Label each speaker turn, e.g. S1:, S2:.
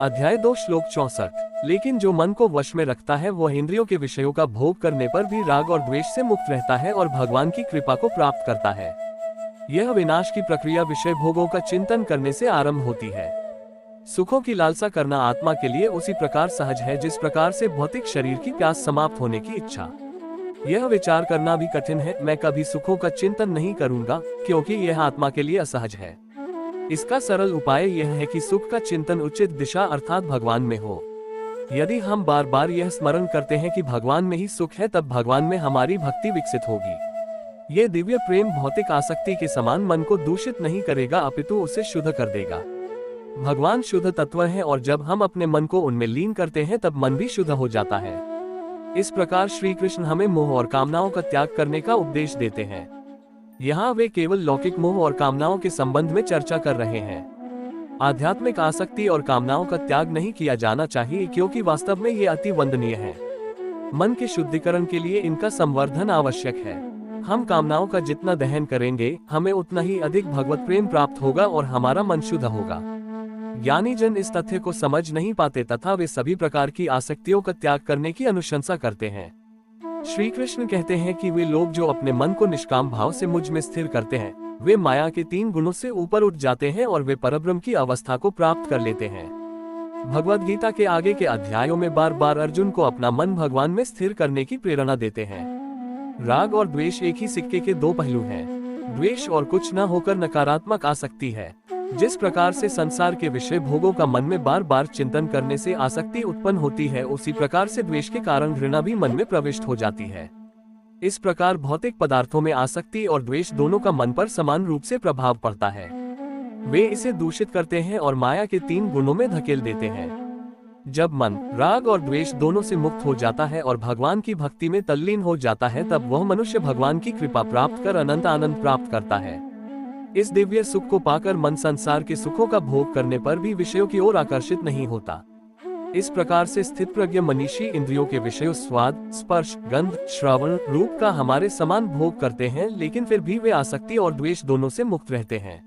S1: अध्याय 2 श्लोक 64। लेकिन जो मन को वश में रखता है वह इंद्रियों के विषयों का भोग करने पर भी राग और द्वेष से मुक्त रहता है और भगवान की कृपा को प्राप्त करता है। यह विनाश की प्रक्रिया विषय भोगों का चिंतन करने से आरंभ होती है। सुखों की लालसा करना आत्मा के लिए उसी प्रकार सहज है जिस प्रकार से भौतिक शरीर की प्यास समाप्त होने की इच्छा। यह विचार करना भी कठिन है, मैं कभी सुखों का चिंतन नहीं करूंगा क्योंकि यह आत्मा के लिए असहज है। इसका सरल उपाय यह है कि सुख का चिंतन उचित दिशा अर्थात भगवान में हो। यदि हम बार बार यह स्मरण करते हैं कि भगवान में ही सुख है, तब भगवान में हमारी भक्ति विकसित होगी। ये दिव्य प्रेम भौतिक आसक्ति के समान मन को दूषित नहीं करेगा अपितु उसे शुद्ध कर देगा। भगवान शुद्ध तत्व है और जब हम अपने मन को उनमें लीन करते हैं तब मन भी शुद्ध हो जाता है। इस प्रकार श्री कृष्ण हमें मोह और कामनाओं का त्याग करने का उपदेश देते हैं। यहाँ वे केवल लौकिक मोह और कामनाओं के संबंध में चर्चा कर रहे हैं। आध्यात्मिक आसक्ति और कामनाओं का त्याग नहीं किया जाना चाहिए क्योंकि वास्तव में ये अति वंदनीय है। मन के शुद्धिकरण के लिए इनका संवर्धन आवश्यक है। हम कामनाओं का जितना दहन करेंगे हमें उतना ही अधिक भगवत प्रेम प्राप्त होगा और हमारा मन शुद्ध होगा। ज्ञानी जन इस तथ्य को समझ नहीं पाते तथा वे सभी प्रकार की आसक्तियों का त्याग करने की अनुशंसा करते हैं। श्री कृष्ण कहते हैं कि वे लोग जो अपने मन को निष्काम भाव से मुझ में स्थिर करते हैं वे माया के 3 गुणों से ऊपर उठ जाते हैं और वे परब्रह्म की अवस्था को प्राप्त कर लेते हैं। भगवद गीता के आगे के अध्यायों में बार बार अर्जुन को अपना मन भगवान में स्थिर करने की प्रेरणा देते हैं। राग और द्वेष एक ही सिक्के के 2 पहलू हैं। द्वेष और कुछ न होकर नकारात्मक आसक्ति है। जिस प्रकार से संसार के विषय भोगों का मन में बार बार चिंतन करने से आसक्ति उत्पन्न होती है, उसी प्रकार से द्वेष के कारण घृणा भी मन में प्रविष्ट हो जाती है। इस प्रकार भौतिक पदार्थों में आसक्ति और द्वेष दोनों का मन पर समान रूप से प्रभाव पड़ता है। वे इसे दूषित करते हैं और माया के 3 गुणों में धकेल देते हैं। जब मन राग और द्वेष दोनों से मुक्त हो जाता है और भगवान की भक्ति में तल्लीन हो जाता है, तब वह मनुष्य भगवान की कृपा प्राप्त कर अनंत आनंद प्राप्त करता है। इस दिव्य सुख को पाकर मन संसार के सुखों का भोग करने पर भी विषयों की ओर आकर्षित नहीं होता। इस प्रकार से स्थित प्रज्ञ मनीषी इंद्रियों के विषयों स्वाद, स्पर्श, गंध, श्रवण, रूप का हमारे समान भोग करते हैं, लेकिन फिर भी वे आसक्ति और द्वेष दोनों से मुक्त रहते हैं।